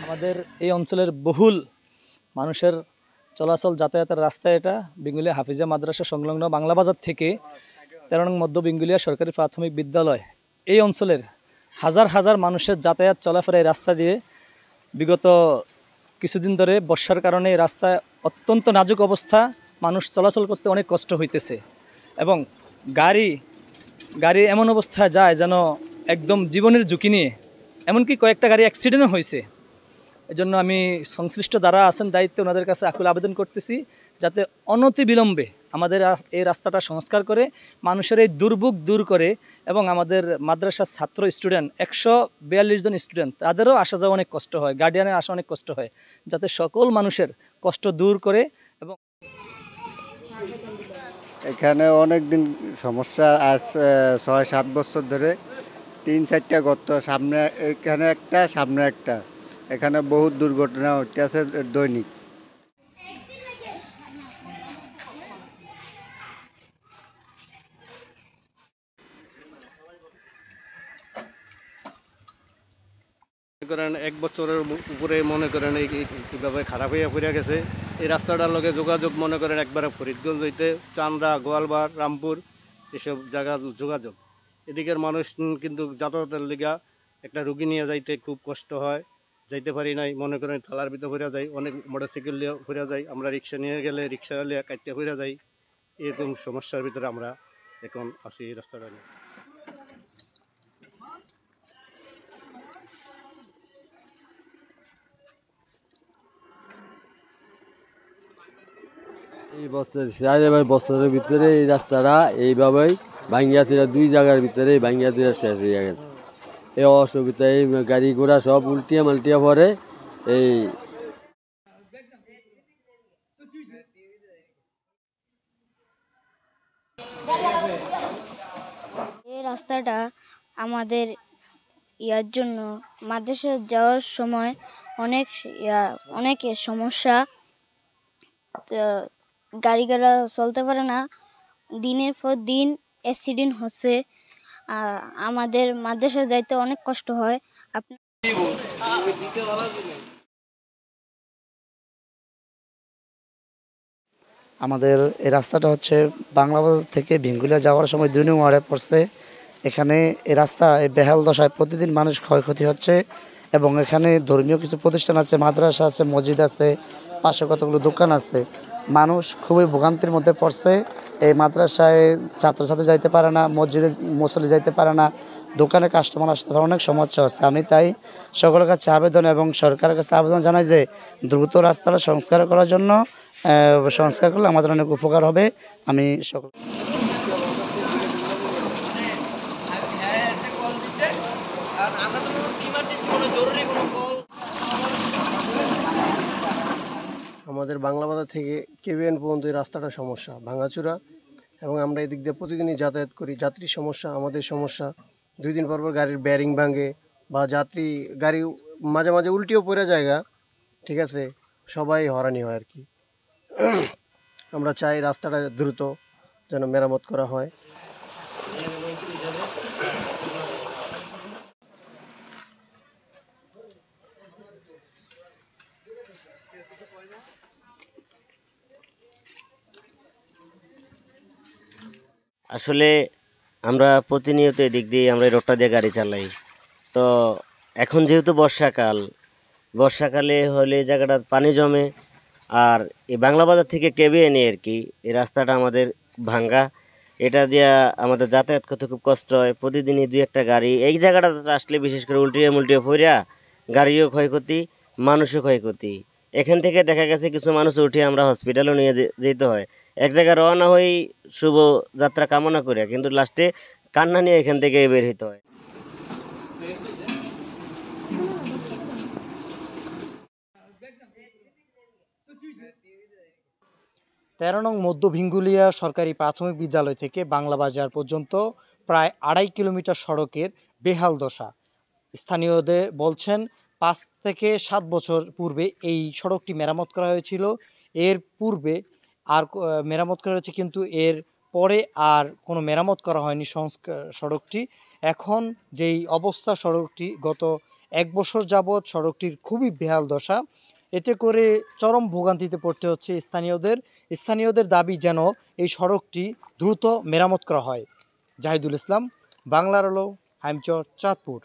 আমাদের এই অঞ্চলের বহুল মানুষের চলাচল যাতায়াতের রাস্তা এটা বেঙ্গুলিয়া হাফিজা মাদ্রাসা সংলগ্ন বাংলা বাজার থেকে 13 নং মধ্য বেঙ্গুলিয়া সরকারি প্রাথমিক বিদ্যালয় এই অঞ্চলের হাজার হাজার মানুষের যাতায়াত চলাফেরা এই রাস্তা দিয়ে বিগত কিছুদিন ধরে বর্ষার কারণে এই রাস্তায় অত্যন্ত নাজুক অবস্থা, মানুষ চলাচল করতে অনেক কষ্ট হইতেছে এবং গাড়ি এমন অবস্থায় যায় যেন একদম জীবনের ঝুঁকি নিয়ে, এমনকি কয়েকটা গাড়ি অ্যাক্সিডেন্টও হয়েছে। এজন্য আমি সংশ্লিষ্ট যারা আছেন দায়িত্বে ওনাদের কাছে আকুল আবেদন করতেছি যাতে অনতিবিলম্বে আমাদের এই রাস্তাটা সংস্কার করে মানুষের এই দুর্ভোগ দূর করে এবং আমাদের মাদ্রাসার ছাত্র স্টুডেন্ট 142 জন স্টুডেন্ট তাদেরও আসা যাওয়া অনেক কষ্ট হয়, গার্ডিয়ানের আসা অনেক কষ্ট হয়, যাতে সকল মানুষের কষ্ট দূর করে। এবং এখানে অনেক দিন সমস্যা, আজ 6-7 বছর ধরে 3-4টা গর্ত, সামনে এখানে একটা, সামনে একটা, এখানে বহুত দুর্ঘটনা হচ্ছে দৈনিক। করেন 1 বছরের উপরে মনে করেন এইভাবে খারাপ হইয়া পড়িয়া গেছে। এই রাস্তাটার লগে যোগাযোগ মনে করেন একবারে ফরিদগঞ্জ হইতে চান্দা, গোয়ালবার, রামপুর এসব জায়গা যোগাযোগ। এদিকের মানুষ কিন্তু যাতায়াতের লিগা একটা রুগী নিয়ে যাইতে খুব কষ্ট হয়, যাইতে পারি নাই, মনে করেন থালার ভিতরে ফিরে যাই, অনেক মোটরসাইকেল নিয়ে ফিরে যাই, আমরা রিক্সা নিয়ে গেলে রিক্সা নিয়ে কাটতে ফিরে যাই। এরকম সমস্যার ভিতরে আমরা এখন আছি এই রাস্তাটা নিয়ে। এই বছরের ভিতরে এই রাস্তাটা এইভাবেই ভাঙ্গিয়া তীরা 2 জায়গার ভিতরে ভাঙ্গিয়া তীরা শেষ হয়ে গেছে। এই অসুবিধা, এই গাড়ি ঘোড়া সব উল্টিয়া মাল্টিয়া পরে এই রাস্তাটা আমাদের ইয়ার জন্য মাদ্রাসায় যাওয়ার সময় অনেক সমস্যা, গাড়ি ঘোড়া চলতে পারে না, দিনের পর দিন অ্যাক্সিডেন্ট হচ্ছে, আমাদের মাদ্রাসায় যাইতে অনেক কষ্ট হয়। আমাদের এই রাস্তাটা হচ্ছে বাংলা বাজার থেকে বেঙ্গুলিয়া যাওয়ার সময় 2 নং ওয়ার্ডে পড়ছে। এখানে এই রাস্তা বেহাল দশায়, প্রতিদিন মানুষ ক্ষয়ক্ষতি হচ্ছে এবং এখানে ধর্মীয় কিছু প্রতিষ্ঠান আছে, মাদ্রাসা আছে, মসজিদ আছে, পাশে কতগুলো দোকান আছে, মানুষ খুবই ভোগান্তির মধ্যে পড়ছে। এই মাদ্রাসায় ছাত্রছাত্রী যাইতে পারে না, মসজিদে মুসল্লি যাইতে পারে না, দোকানে কাস্টমার আসতে পারে, অনেক সমস্যা হচ্ছে। আমি তাই সকলের কাছে আবেদন এবং সরকারের কাছে আবেদন জানাই যে দ্রুত রাস্তাটা সংস্কার করার জন্য, সংস্কার করলে আমাদের অনেক উপকার হবে। আমি সকল আমাদের বাংলা বাজার থেকে কেবিএন পর্যন্ত এই রাস্তাটা সমস্যা, ভাঙাচুরা, এবং আমরা এদিক দিয়ে প্রতিদিনই যাতায়াত করি। যাত্রীর সমস্যা, আমাদের সমস্যা, 2 দিন পর পর গাড়ির ব্যারিং ভাঙে বা গাড়ি মাঝে মাঝে উল্টিও পড়ে জায়গা, ঠিক আছে, সবাই হয়রানি হয় আর কি। আমরা চাই রাস্তাটা দ্রুত যেন মেরামত করা হয়। আসলে আমরা প্রতিনিয়ত এদিক দিয়ে আমরা এই রোডটা দিয়ে গাড়ি চালাই। তো এখন যেহেতু বর্ষাকালে হলে এই জায়গাটা পানি জমে, আর এই বাংলা বাজার থেকে কেবিএনে আর কি এই রাস্তাটা আমাদের ভাঙ্গা, এটা দিয়া আমাদের যাতায়াত করতে খুব কষ্ট হয়। প্রতিদিনই 2-1টা গাড়ি এই জায়গাটাতে আসলে বিশেষ করে উল্টিয়ে পড়িয়া গাড়িও ক্ষয়ক্ষতি, মানুষও ক্ষয়ক্ষতি। এখান থেকে দেখা গেছে কিছু মানুষ উঠিয়ে আমরা হসপিটালও নিয়ে যেতে হয়। এক জায়গায় রওনা হই শুভ যাত্রা কামনা করিয়া, কিন্তু লাস্টে কান্না নিয়ে এখান থেকে বের হইতে হয়। 13 নং মধ্য ভিঙ্গুলিয়া সরকারি প্রাথমিক বিদ্যালয় থেকে বাংলা বাজার পর্যন্ত প্রায় 2.5 কিলোমিটার সড়কের বেহাল দশা। স্থানীয়দের বলছেন 5 থেকে 7 বছর পূর্বে এই সড়কটি মেরামত করা হয়েছিল। এর পূর্বে আর মেরামত করা হয়েছে, কিন্তু এর পরে আর কোনো মেরামত করা হয়নি সড়কটি। এখন যেই অবস্থা সড়কটি, গত 1 বছর যাবৎ সড়কটির খুবই বেহাল দশা। এতে করে চরম ভোগান্তিতে পড়তে হচ্ছে স্থানীয়দের দাবি যেন এই সড়কটি দ্রুত মেরামত করা হয়। জাহিদুল ইসলাম, বাংলার আলো, হাইমচর, চাঁদপুর।